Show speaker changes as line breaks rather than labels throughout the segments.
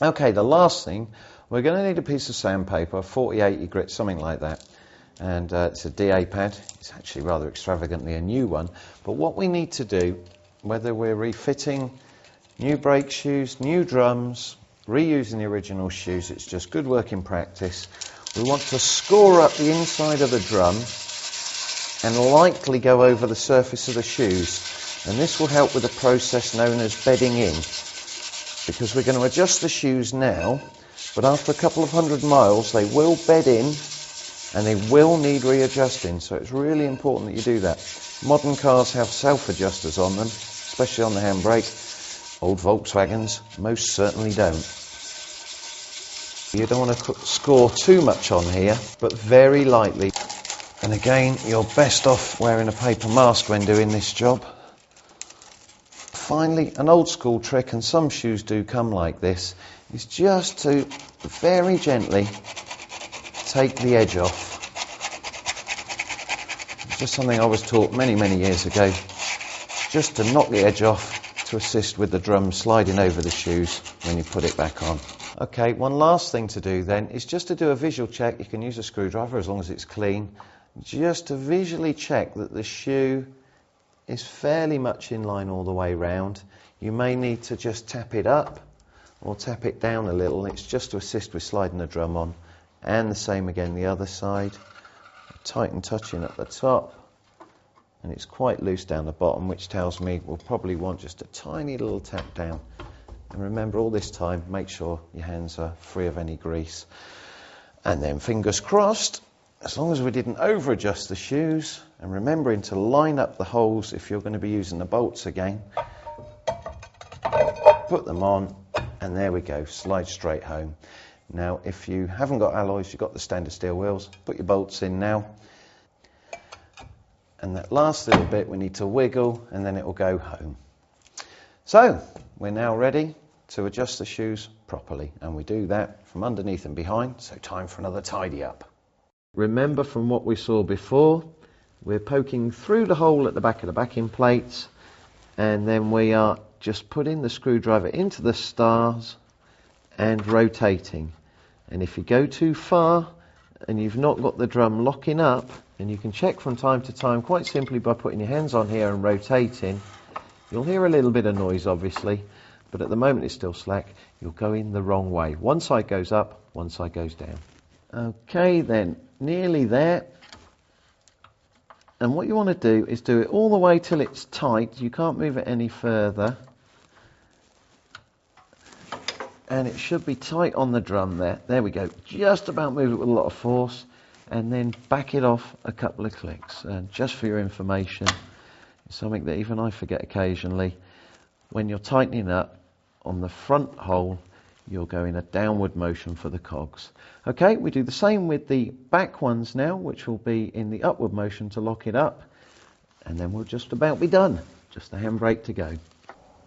Okay, the last thing, we're going to need a piece of sandpaper, 4080 grit, something like that. And it's a DA pad. It's actually rather extravagantly a new one. But what we need to do, whether we're refitting new brake shoes, new drums, reusing the original shoes, it's just good working practice. We want to score up the inside of the drum and lightly go over the surface of the shoes. And this will help with a process known as bedding in. Because we're going to adjust the shoes now, but after a couple of 100 miles they will bed in and they will need readjusting. So it's really important that you do that. Modern cars have self-adjusters on them, especially on the handbrake. Old Volkswagens most certainly don't. You don't want to score too much on here, but very lightly. And again, you're best off wearing a paper mask when doing this job. Finally, an old school trick, and some shoes do come like this, is just to very gently take the edge off. It's just something I was taught many, many years ago. Just to knock the edge off to assist with the drum sliding over the shoes when you put it back on. Okay, one last thing to do then is just to do a visual check. You can use a screwdriver as long as it's clean. Just to visually check that the shoe is fairly much in line all the way round. You may need to just tap it up or tap it down a little. It's just to assist with sliding the drum on. And the same again the other side. Tighten touching at the top. And it's quite loose down the bottom, which tells me we'll probably want just a tiny little tap down. And remember, all this time, make sure your hands are free of any grease. And then fingers crossed, as long as we didn't over adjust the shoes, and remembering to line up the holes if you're going to be using the bolts again. Put them on, and there we go, slide straight home. Now, if you haven't got alloys, you've got the standard steel wheels, put your bolts in now. And that last little bit we need to wiggle, and then it will go home. So, we're now ready to adjust the shoes properly, and we do that from underneath and behind, so time for another tidy up. Remember from what we saw before, we're poking through the hole at the back of the backing plates, and then we are just putting the screwdriver into the stars and rotating. And if you go too far and you've not got the drum locking up, and you can check from time to time quite simply by putting your hands on here and rotating, you'll hear a little bit of noise obviously, but at the moment it's still slack. You're going the wrong way. One side goes up, one side goes down. Okay then, nearly there. And what you want to do is do it all the way till it's tight. You can't move it any further. And it should be tight on the drum there. There we go. Just about move it with a lot of force. And then back it off a couple of clicks. And just for your information, it's something that even I forget occasionally. When you're tightening up on the front hole, you'll go in a downward motion for the cogs. Okay, we do the same with the back ones now, which will be in the upward motion to lock it up. And then we'll just about be done. Just the handbrake to go.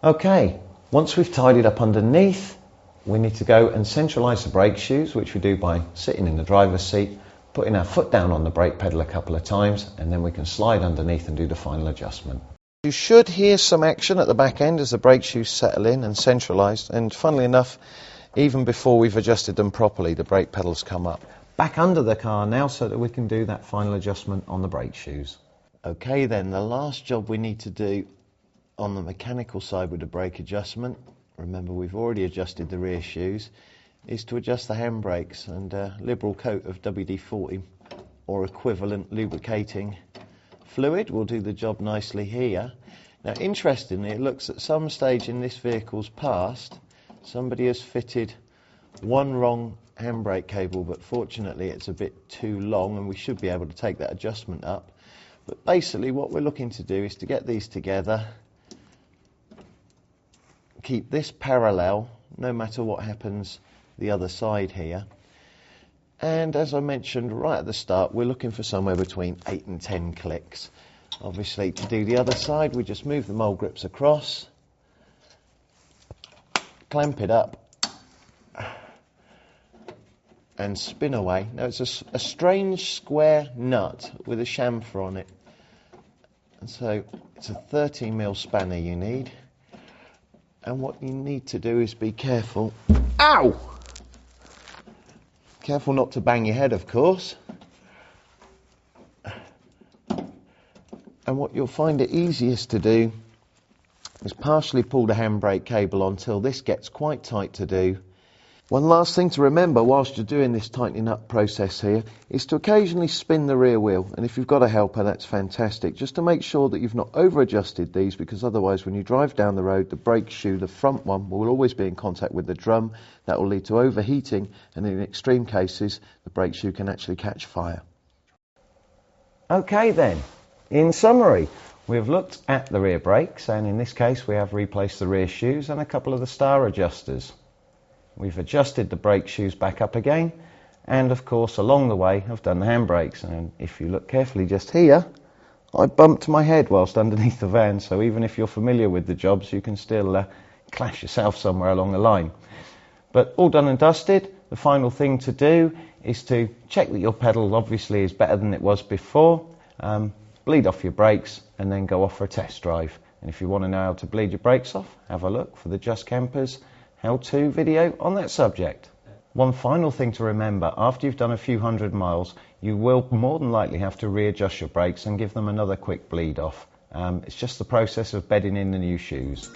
Okay, once we've tidied up underneath, we need to go and centralize the brake shoes, which we do by sitting in the driver's seat, putting our foot down on the brake pedal a couple of times, and then we can slide underneath and do the final adjustment. You should hear some action at the back end as the brake shoes settle in and centralised, and funnily enough, even before we've adjusted them properly, the brake pedals come up. Back under the car now so that we can do that final adjustment on the brake shoes. Okay then, the last job we need to do on the mechanical side with the brake adjustment, remember we've already adjusted the rear shoes, is to adjust the handbrakes, and a liberal coat of WD-40 or equivalent lubricating fluid will do the job nicely here. Now interestingly, it looks at some stage in this vehicle's past somebody has fitted one wrong handbrake cable, but fortunately it's a bit too long and we should be able to take that adjustment up. But basically what we're looking to do is to get these together, keep this parallel no matter what happens the other side here, and as I mentioned right at the start, we're looking for somewhere between 8 and 10 clicks. Obviously to do the other side we just move the mole grips across, clamp it up and spin away. Now it's a strange square nut with a chamfer on it, and so it's a 13mm spanner you need, and what you need to do is be careful Ow! Careful not to bang your head, of course. And what you'll find it easiest to do is partially pull the handbrake cable until this gets quite tight to do. One last thing to remember whilst you're doing this tightening up process here is to occasionally spin the rear wheel, and if you've got a helper that's fantastic, just to make sure that you've not over adjusted these, because otherwise when you drive down the road the brake shoe, the front one, will always be in contact with the drum. That will lead to overheating, and in extreme cases the brake shoe can actually catch fire. Okay then, in summary, we've looked at the rear brakes, and in this case we have replaced the rear shoes and a couple of the star adjusters. We've adjusted the brake shoes back up again, and of course along the way I've done the handbrakes, and if you look carefully just here, I bumped my head whilst underneath the van, so even if you're familiar with the jobs you can still clash yourself somewhere along the line. But all done and dusted, the final thing to do is to check that your pedal obviously is better than it was before, bleed off your brakes and then go off for a test drive. And if you want to know how to bleed your brakes off, have a look for the Just Kampers how-to video on that subject. One final thing to remember, after you've done a few hundred miles, you will more than likely have to readjust your brakes and give them another quick bleed off. It's just the process of bedding in the new shoes.